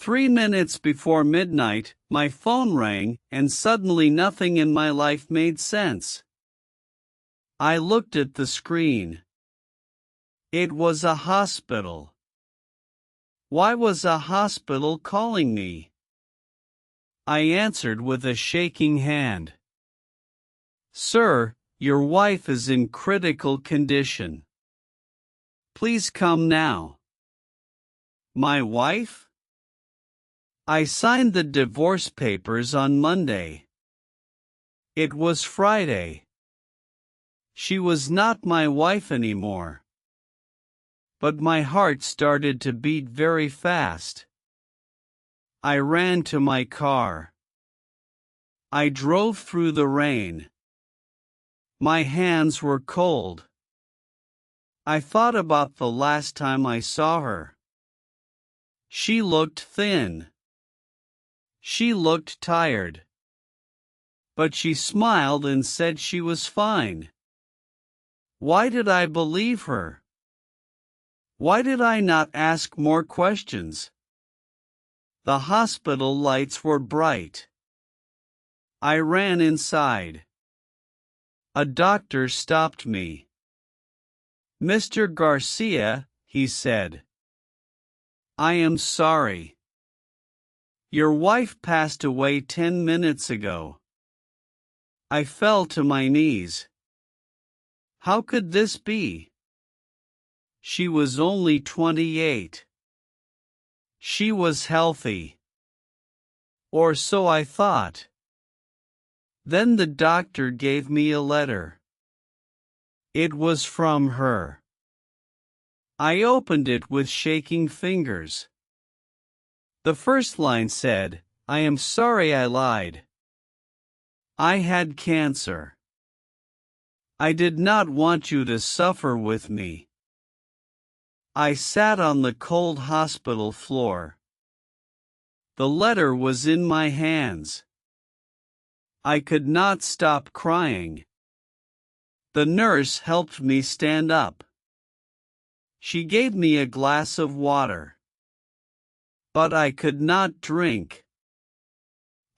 3 minutes before midnight, my phone rang, and suddenly nothing in my life made sense. I looked at the screen. It was a hospital. Why was a hospital calling me? I answered with a shaking hand. "Sir, your wife is in critical condition. Please come now." My wife? I signed the divorce papers on Monday. It was Friday. She was not my wife anymore. But my heart started to beat very fast. I ran to my car. I drove through the rain. My hands were cold. I thought about the last time I saw her. She looked thin. She looked tired. But she smiled and said she was fine. Why did I believe her? Why did I not ask more questions? The hospital lights were bright. I ran inside. A doctor stopped me. "Mr. Garcia," he said, "I am sorry. Your wife passed away 10 minutes ago." I fell to my knees. How could this be? She was only 28. She was healthy. Or so I thought. Then the doctor gave me a letter. It was from her. I opened it with shaking fingers. The first line said, "I am sorry I lied. I had cancer. I did not want you to suffer with me." I sat on the cold hospital floor. The letter was in my hands. I could not stop crying. The nurse helped me stand up. She gave me a glass of water. But I could not drink.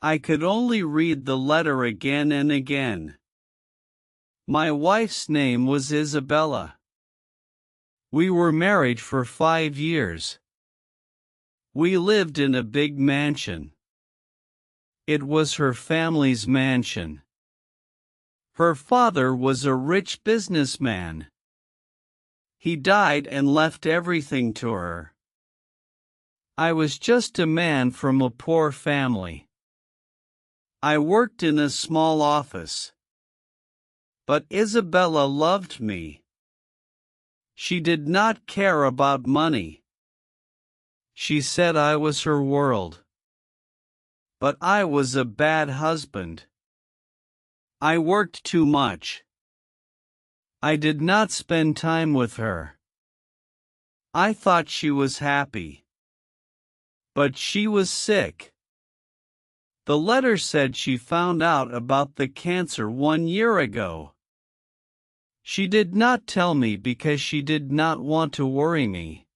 I could only read the letter again and again. My wife's name was Isabella. We were married for 5 years. We lived in a big mansion. It was her family's mansion. Her father was a rich businessman. He died and left everything to her. I was just a man from a poor family. I worked in a small office. But Isabella loved me. She did not care about money. She said I was her world. But I was a bad husband. I worked too much. I did not spend time with her. I thought she was happy. But she was sick. The letter said she found out about the cancer 1 year ago. She did not tell me because she did not want to worry me.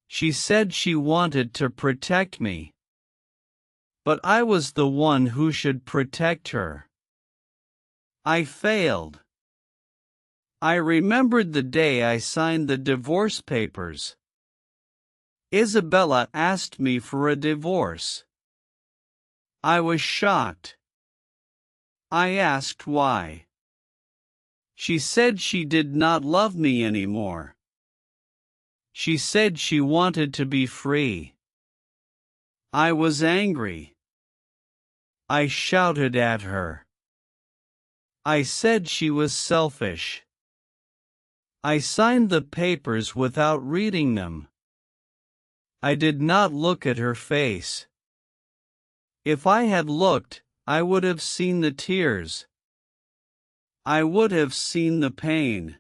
She said she wanted to protect me. But I was the one who should protect her. I failed. I remembered the day I signed the divorce papers. Isabella asked me for a divorce. I was shocked. I asked why. She said she did not love me anymore. She said she wanted to be free. I was angry. I shouted at her. I said she was selfish. I signed the papers without reading them. I did not look at her face. If I had looked, I would have seen the tears. I would have seen the pain.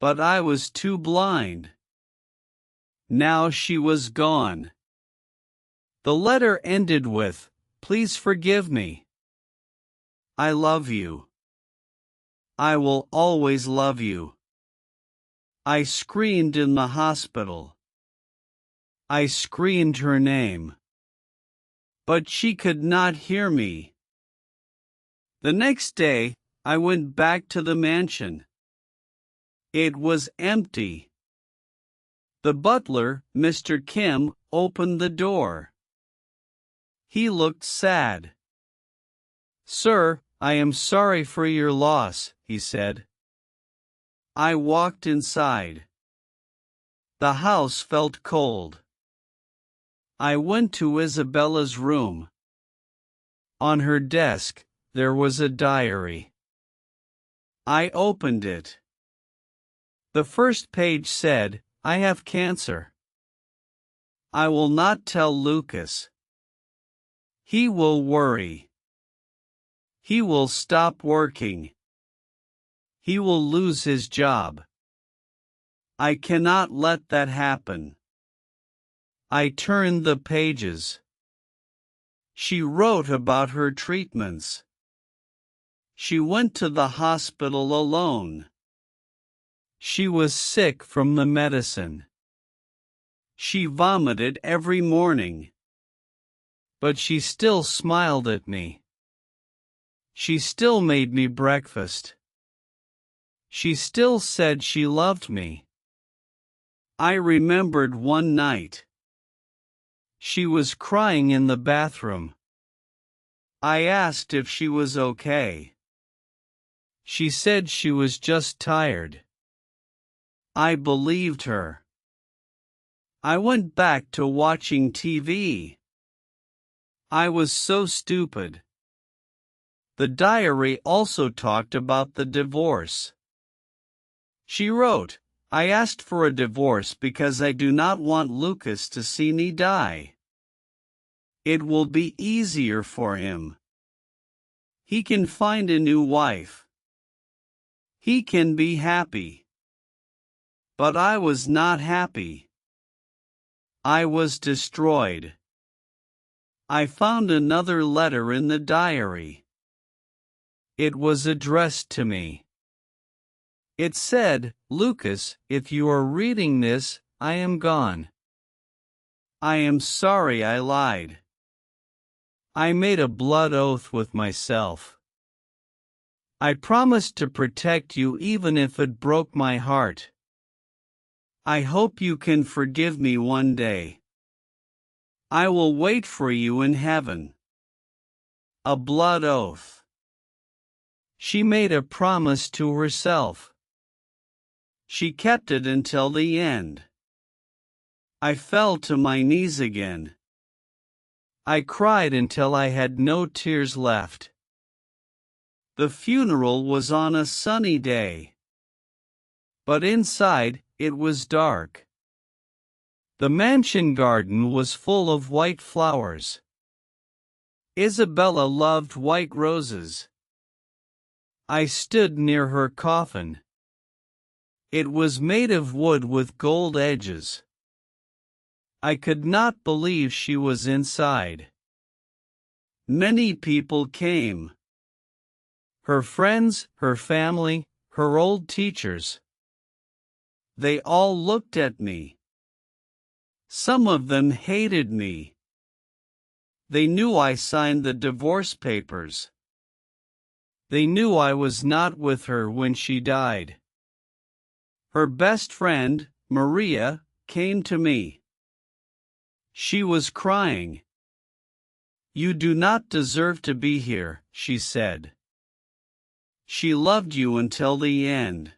But I was too blind. Now she was gone. The letter ended with, "Please forgive me. I love you. I will always love you." I screamed in the hospital. I screamed her name. But she could not hear me. The next day, I went back to the mansion. It was empty. The butler, Mr. Kim, opened the door. He looked sad. "Sir, I am sorry for your loss," he said. I walked inside. The house felt cold. I went to Isabella's room. On her desk, there was a diary. I opened it. The first page said, "I have cancer. I will not tell Lucas. He will worry. He will stop working. He will lose his job. I cannot let that happen." I turned the pages. She wrote about her treatments. She went to the hospital alone. She was sick from the medicine. She vomited every morning. But she still smiled at me. She still made me breakfast. She still said she loved me. I remembered one night. She was crying in the bathroom. I asked if she was okay. She said she was just tired. I believed her. I went back to watching TV. I was so stupid. The diary also talked about the divorce. She wrote, "I asked for a divorce because I do not want Lucas to see me die. It will be easier for him. He can find a new wife. He can be happy." But I was not happy. I was destroyed. I found another letter in the diary. It was addressed to me. It said, "Lucas, if you are reading this, I am gone. I am sorry I lied. I made a blood oath with myself. I promised to protect you even if it broke my heart. I hope you can forgive me one day. I will wait for you in heaven." A blood oath. She made a promise to herself. She kept it until the end. I fell to my knees again. I cried until I had no tears left. The funeral was on a sunny day. But inside, it was dark. The mansion garden was full of white flowers. Isabella loved white roses. I stood near her coffin. It was made of wood with gold edges. I could not believe she was inside. Many people came. Her friends, her family, her old teachers. They all looked at me. Some of them hated me. They knew I signed the divorce papers. They knew I was not with her when she died. Her best friend, Maria, came to me. She was crying. "You do not deserve to be here," she said. "She loved you until the end.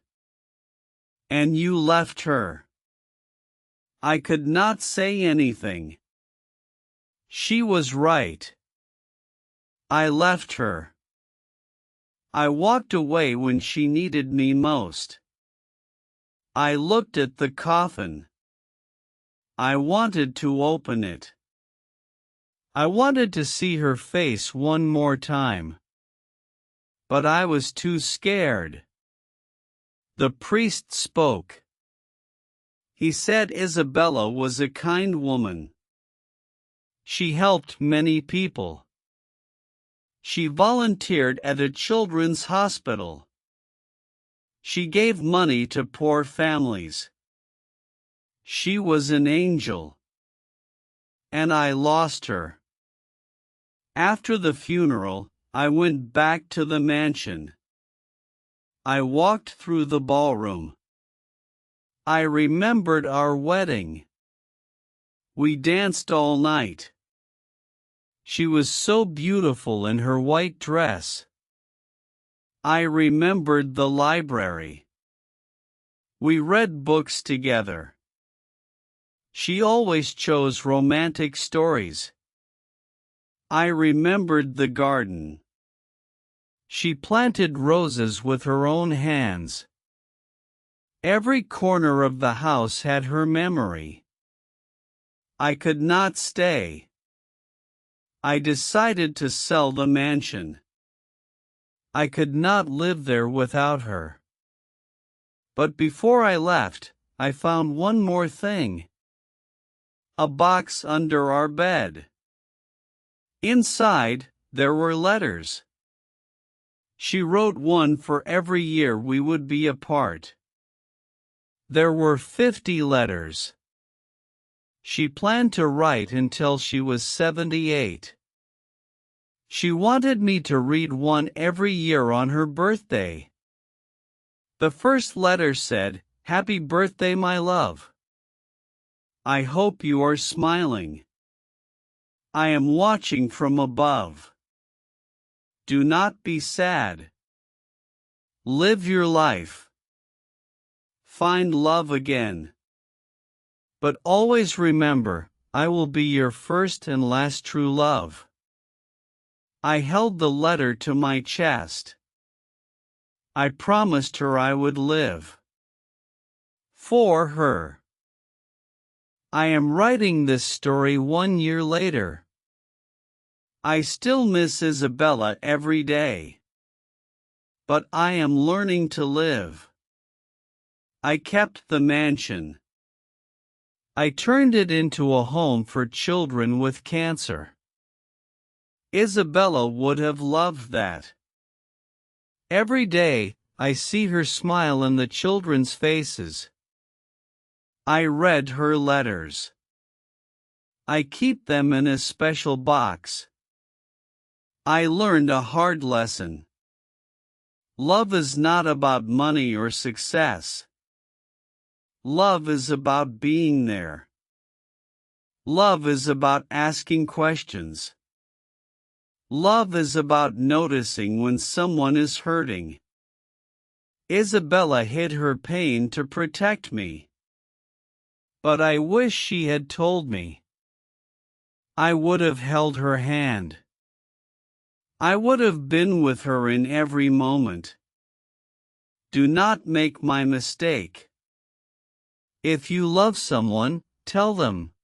And you left her." I could not say anything. She was right. I left her. I walked away when she needed me most. I looked at the coffin. I wanted to open it. I wanted to see her face one more time. But I was too scared. The priest spoke. He said Isabella was a kind woman. She helped many people. She volunteered at a children's hospital. She gave money to poor families. She was an angel. and I lost her. After the funeral, I went back to the mansion. I walked through the ballroom. I remembered our wedding. We danced all night. She was so beautiful in her white dress. I remembered the library. We read books together. She always chose romantic stories. I remembered the garden. She planted roses with her own hands. Every corner of the house had her memory. I could not stay. I decided to sell the mansion. I could not live there without her. But before I left, I found one more thing. A box under our bed. Inside, there were letters. She wrote one for every year we would be apart. There were 50 letters. She planned to write until she was 78. She wanted me to read one every year on her birthday. The first letter said, "Happy birthday, my love. I hope you are smiling. I am watching from above. Do not be sad. Live your life. Find love again. But always remember, I will be your first and last true love." I held the letter to my chest. I promised her I would live for her. I am writing this story 1 year later. I still miss Isabella every day. But I am learning to live. I kept the mansion. I turned it into a home for children with cancer. Isabella would have loved that. Every day, I see her smile in the children's faces. I read her letters. I keep them in a special box. I learned a hard lesson. Love is not about money or success. Love is about being there. Love is about asking questions. Love is about noticing when someone is hurting. Isabella hid her pain to protect me. But I wish she had told me. I would have held her hand. I would have been with her in every moment. Do not make my mistake. If you love someone, tell them.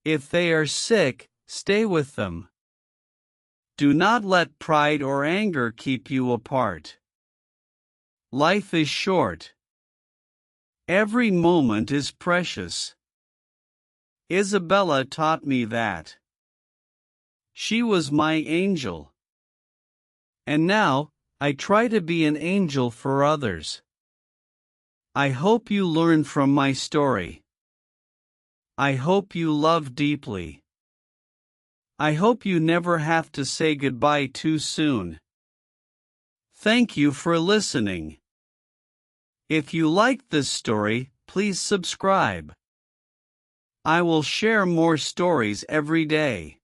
If they are sick, stay with them. Do not let pride or anger keep you apart. Life is short. Every moment is precious. Isabella taught me that. She was my angel. And now, I try to be an angel for others. I hope you learn from my story. I hope you love deeply. I hope you never have to say goodbye too soon. Thank you for listening. If you liked this story, please subscribe. I will share more stories every day.